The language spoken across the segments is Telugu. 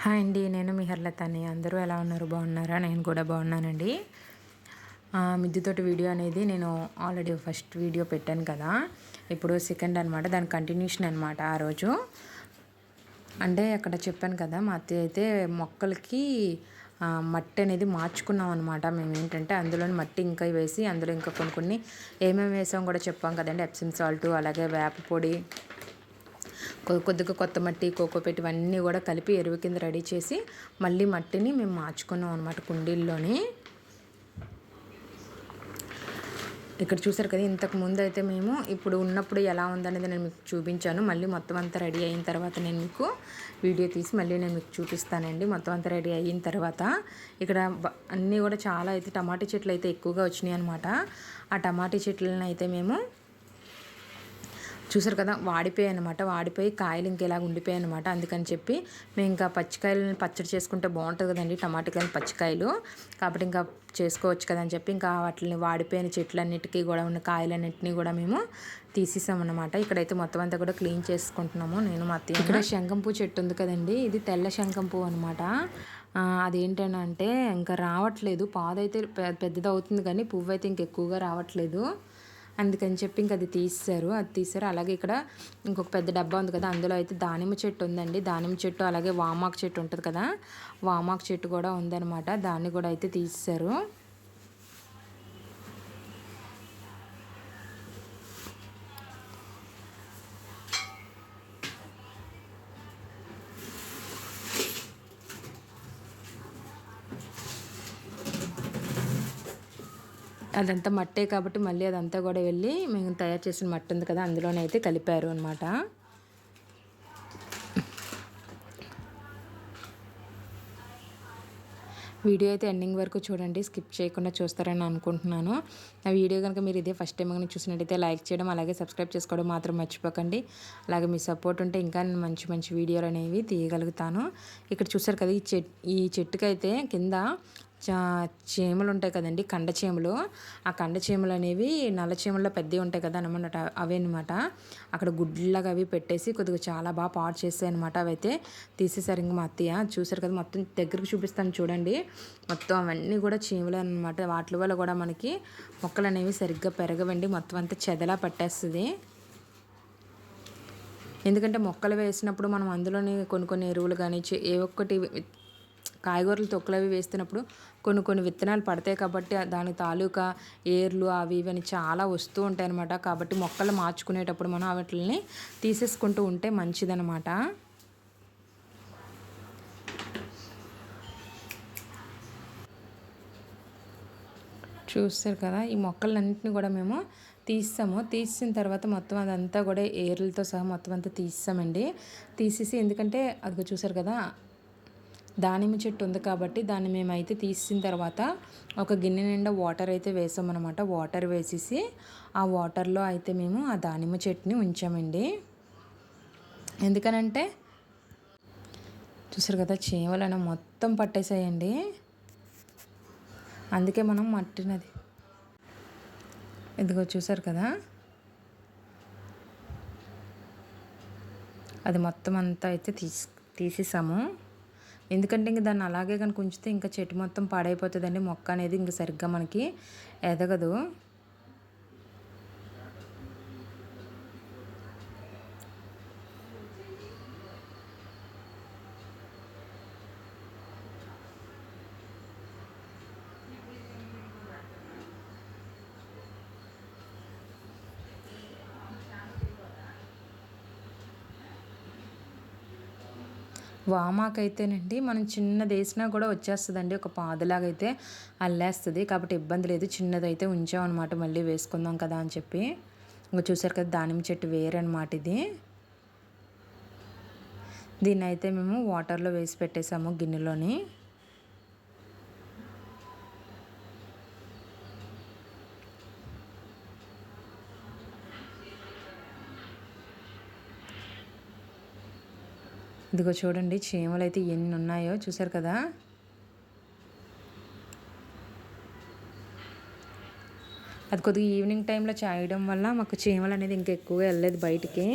హాయ్ అండి. నేను మీ హర్లతని. అందరూ ఎలా ఉన్నారు? బాగున్నారా? నేను కూడా బాగున్నానండి. మిద్దెతోటి వీడియో అనేది నేను ఆల్రెడీ ఫస్ట్ వీడియో పెట్టాను కదా! ఇప్పుడు సెకండ్ అనమాట. దాని కంటిన్యూషన్ అనమాట. ఆ రోజు అంటే అక్కడ చెప్పాను కదా! మా అత్తయ్య అయితే మొక్కలకి మట్టి అనేది మార్చుకున్నాం అనమాట. మేమేంటంటే అందులోని మట్టి ఇంకా వేసి అందులో ఇంకా కొన్ని ఏమేమి వేసాం కూడా చెప్పాం కదండి. ఎప్సమ్ సాల్ట్, అలాగే వేప పొడి, కొద్దిగా కొత్త మట్టి, కోకోపీట్ ఇవన్నీ కూడా కలిపి ఎరువు కింద రెడీ చేసి మళ్ళీ మట్టిని మేము మార్చుకున్నాం అనమాట కుండీల్లోని. ఇక్కడ చూసారు కదా! ఇంతకు ముందు అయితే మేము ఇప్పుడు ఉన్నప్పుడు ఎలా ఉందనేది నేను మీకు చూపించాను. మళ్ళీ మొత్తం అంతా రెడీ అయిన తర్వాత నేను మీకు వీడియో తీసి మళ్ళీ నేను మీకు చూపిస్తానండి. మొత్తం అంతా రెడీ అయిన తర్వాత ఇక్కడ అన్నీ కూడా చాలా అయితే టమాటా చెట్లు అయితే ఎక్కువగా వచ్చినాయి అనమాట. ఆ టమాటా చెట్లను అయితే మేము చూసారు కదా వాడిపోయాయి అనమాట. వాడిపోయి కాయలు ఇంకెలాగ ఉండిపోయాయి అనమాట. అందుకని చెప్పి మేము ఇంకా పచ్చికాయలను పచ్చడి చేసుకుంటే బాగుంటుంది కదండి, టమాటాకాయలు పచ్చికాయలు. కాబట్టి ఇంకా చేసుకోవచ్చు కదని చెప్పి ఇంకా వాటిని వాడిపోయిన చెట్లన్నిటికీ కూడా ఉన్న కాయలన్నింటినీ కూడా మేము తీసేసామన్నమాట. ఇక్కడైతే మొత్తం అంతా కూడా క్లీన్ చేసుకుంటున్నాము నేను మా అత్తయ్య. ఇక్కడ శంఖం పువ్వు చెట్టు ఉంది కదండి, ఇది తెల్ల శంఖం పువ్వు అనమాట. అదేంటంటే ఇంకా రావట్లేదు, పాదైతే పెద్దది అవుతుంది కానీ పువ్వు అయితే ఇంకెక్కువగా రావట్లేదు. అందుకని చెప్పి ఇంక అది తీసారు. అలాగే ఇక్కడ ఇంకొక పెద్ద డబ్బా ఉంది కదా, అందులో అయితే దానిమ్మ చెట్టు ఉందండి. దానిమ్మ చెట్టు అలాగే వామాకు చెట్టు ఉంటుంది కదా, వామాకు చెట్టు కూడా ఉందన్నమాట. దాన్ని కూడా అయితే తీసేశారు. అదంతా మట్టే కాబట్టి మళ్ళీ అదంతా కూడా వెళ్ళి మేము తయారు చేసిన మట్టి ఉంది కదా అందులోనైతే కలిపారు అనమాట. వీడియో అయితే ఎండింగ్ వరకు చూడండి, స్కిప్ చేయకుండా చూస్తారని అనుకుంటున్నాను. ఆ వీడియో కనుక మీరు ఇదే ఫస్ట్ టైం కనుక చూసినట్టయితే లైక్ చేయడం అలాగే సబ్స్క్రైబ్ చేసుకోవడం మాత్రం మర్చిపోకండి. అలాగే మీ సపోర్ట్ ఉంటే ఇంకా నేను మంచి మంచి వీడియోలు అనేవి తీయగలుగుతాను. ఇక్కడ చూసారు కదా, ఈ చెట్టుకైతే కింద చీమలు ఉంటాయి కదండి, కండ చీమలు. ఆ కండ చీమలు అనేవి నల్ల చీమల్లో పెద్దవి ఉంటాయి కదా అనమాట, అవే అనమాట. అక్కడ గుడ్లాగా అవి పెట్టేసి కొద్దిగా చాలా బాగా పాడు చేస్తాయి అనమాట. అవి అయితే తీసేసారు ఇంక మా అత్తయ్య. చూసారు కదా, మొత్తం దగ్గరకు చూపిస్తాను చూడండి. మొత్తం అవన్నీ కూడా చీమలే అనమాట. వాటి వల్ల కూడా మనకి మొక్కలు అనేవి సరిగ్గా పెరగవండి, మొత్తం అంతా చెదలా పట్టేస్తుంది. ఎందుకంటే మొక్కలు వేసినప్పుడు మనం అందులోని కొన్ని ఎరువులు కానీ ఏ ఒక్కటి కాయగూరలు తొక్కులు అవి వేస్తున్నప్పుడు కొన్ని విత్తనాలు పడతాయి కాబట్టి దాని తాలూకా ఏర్లు అవి ఇవన్నీ చాలా వస్తూ ఉంటాయి అన్నమాట. కాబట్టి మొక్కలు మార్చుకునేటప్పుడు మనం వాటిని తీసేసుకుంటూ ఉంటే మంచిదన్నమాట. చూస్తారు కదా, ఈ మొక్కలన్నింటినీ కూడా మేము తీసిన తర్వాత మొత్తం అదంతా కూడా ఏర్లతో సహా మొత్తం అంతా తీసామండి. తీసేసి ఎందుకంటే అది చూసారు కదా, దానిమ్మ చెట్టు ఉంది కాబట్టి దాన్ని మేమైతే తీసిన తర్వాత ఒక గిన్నె నిండా వాటర్ అయితే వేసామన్నమాట. వాటర్ వేసేసి ఆ వాటర్లో అయితే మేము ఆ దానిమ్మ చెట్టుని ఉంచామండి. ఎందుకనంటే చూసారు కదా, చీమలను మొత్తం పట్టేసాయండి. అందుకే మనం మట్టినది ఇదిగో చూసారు కదా, అది మొత్తం అంతా అయితే తీసేసాము. ఎందుకంటే ఇంక దాన్ని అలాగే కనుక ఉంచితే ఇంకా చెట్టు మొత్తం పాడైపోతుందండి. మొక్క అనేది ఇంక సరిగ్గా మనకి ఎదగదు. వామాకైతేనండి మనం చిన్నది వేసినా కూడా వచ్చేస్తుందండి, ఒక పాదులాగా అయితే అల్లేస్తుంది. కాబట్టి ఇబ్బంది లేదు. చిన్నదైతే ఉంచామన్నమాట, మళ్ళీ వేసుకుందాం కదా అని చెప్పి. ఇంకా చూసారు కదా, దానిమ్మ చెట్టు వేరే అనమాట ఇది. దీన్ని అయితే మేము వాటర్లో వేసి పెట్టేసాము గిన్నెలోని. ఇదిగో చూడండి, చీమలు అయితే ఎన్ని ఉన్నాయో చూసారు కదా. అది కొద్దిగా ఈవినింగ్ టైంలో చేయడం వల్ల మాకు చీమలు అనేది ఇంకా ఎక్కువగా వెళ్ళలేదు బయటికి.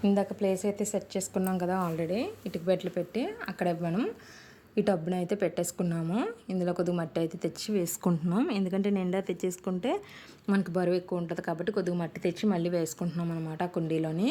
ఇందాక ప్లేస్ అయితే సెట్ చేసుకున్నాం కదా ఆల్రెడీ ఇటుక బెట్లు పెట్టి అక్కడ మనం ఈ టబ్ను అయితే పెట్టేసుకున్నాము. ఇందులో కొద్దిగా మట్టి అయితే తెచ్చి వేసుకుంటున్నాం. ఎందుకంటే నిండా తెచ్చేసుకుంటే మనకి బరువు ఎక్కువ ఉంటుంది కాబట్టి కొద్దిగా మట్టి తెచ్చి మళ్ళీ వేసుకుంటున్నాం అనమాట ఆ కుండీలోని.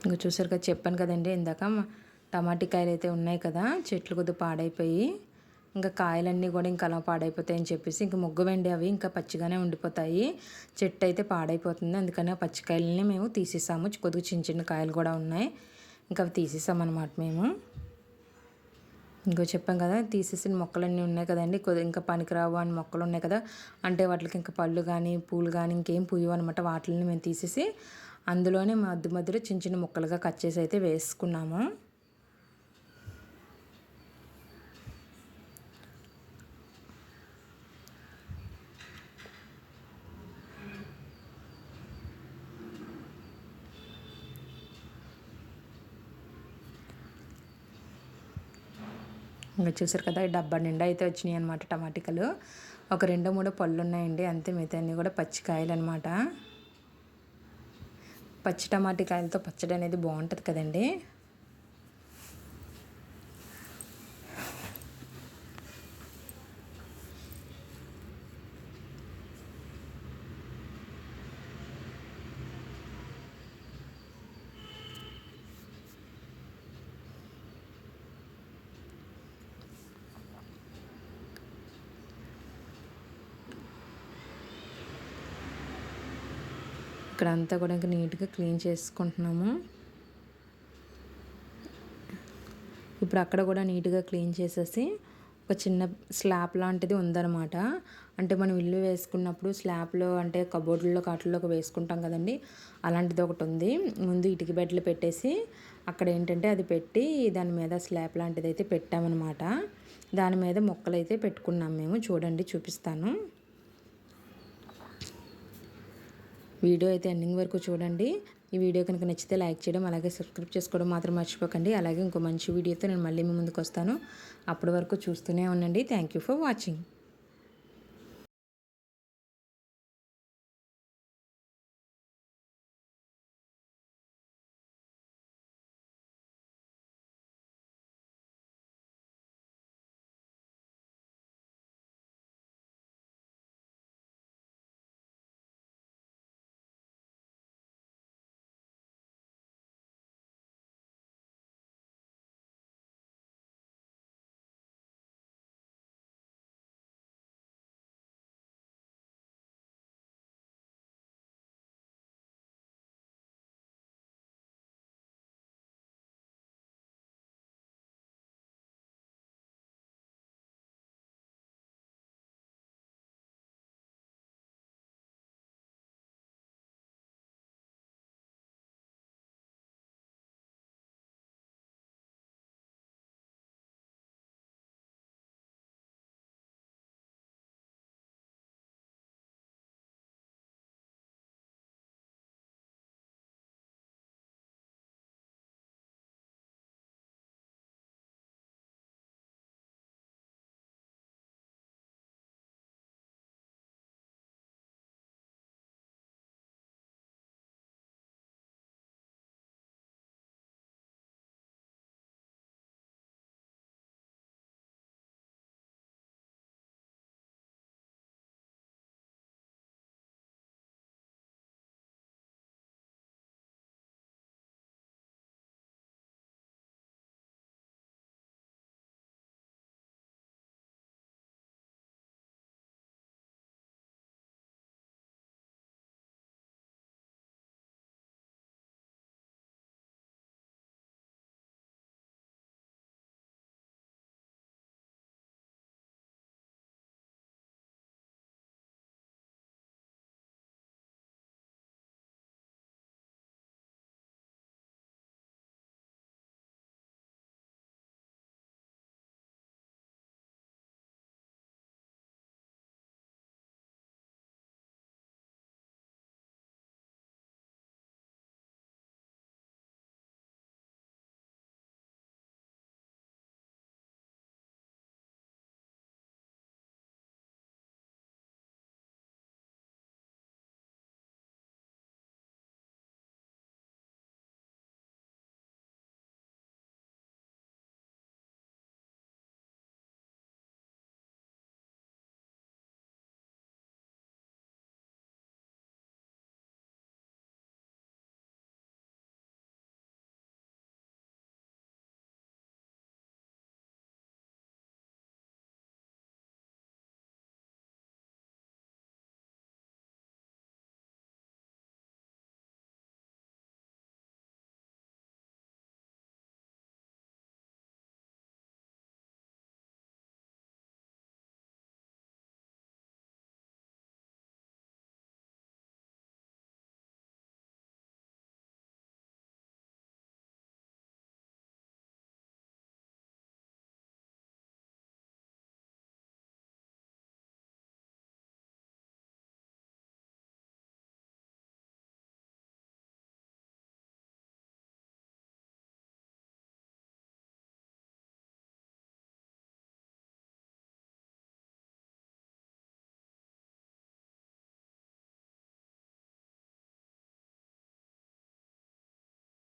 ఇంకా చూసారు కదా, చెప్పాను కదండి ఇందాక టమాటికాయలు అయితే ఉన్నాయి కదా, చెట్లు కొద్దిగా పాడైపోయి ఇంకా కాయలన్నీ కూడా ఇంకా అలా పాడైపోతాయి అని చెప్పేసి ఇంకా మొగ్గవండి అవి ఇంకా పచ్చిగానే ఉండిపోతాయి. చెట్టు అయితే పాడైపోతుంది, అందుకని ఆ పచ్చికాయలని మేము తీసేసాము. కొద్దిగా చిన్న చిన్న కాయలు కూడా ఉన్నాయి, ఇంకా అవి తీసేసామన్నమాట మేము. ఇంకో చెప్పాం కదా, తీసేసిన మొక్కలన్నీ ఉన్నాయి కదండి, కొద్దిగా ఇంకా పనికిరావు అని మొక్కలు ఉన్నాయి కదా, అంటే వాటికి ఇంకా పళ్ళు కానీ పూలు కానీ ఇంకేం పూయవు అనమాట. వాటిని మేము తీసేసి అందులోనే మధ్యలో చిన్న చిన్న ముక్కలుగా కట్ చేసి అయితే వేసుకున్నాము. ఇంకా చూసారు కదా, ఈ డబ్బా నిండా అయితే వచ్చినాయి అనమాట టమాటికలు. ఒక 2-3 పళ్ళు ఉన్నాయండి అంతే, మిగతా అన్నీ కూడా పచ్చికాయలు అనమాట. పచ్చి టమాటికాయలతో పచ్చడి అనేది బాగుంటుంది కదండి. ఇక్కడ అంతా కూడా ఇంకా నీట్గా క్లీన్ చేసుకుంటున్నాము. ఇప్పుడు అక్కడ కూడా నీట్గా క్లీన్ చేసేసి ఒక చిన్న స్లాబ్ లాంటిది ఉందన్నమాట. అంటే మనం ఇల్లు వేసుకున్నప్పుడు స్లాబ్లో అంటే కబోర్డుల్లో కాట్లలోకి వేసుకుంటాం కదండి, అలాంటిది ఒకటి ఉంది. ముందు ఇటుక బెడ్లు పెట్టేసి అక్కడ ఏంటంటే అది పెట్టి దాని మీద స్లాబ్ లాంటిది అయితే పెట్టామన్నమాట. దాని మీద మొక్కలు అయితే పెట్టుకున్నాం మేము. చూడండి, చూపిస్తాను. వీడియో అయితే ఎండింగ్ వరకు చూడండి. ఈ వీడియో కనుక నచ్చితే లైక్ చేయడం, అలాగే సబ్స్క్రైబ్ చేసుకోవడం మాత్రం మర్చిపోకండి. అలాగే ఇంకో మంచి వీడియోతో నేను మళ్ళీ మీ ముందుకు వస్తాను. అప్పటి వరకు చూస్తూనే ఉండండి. Thank you for watching.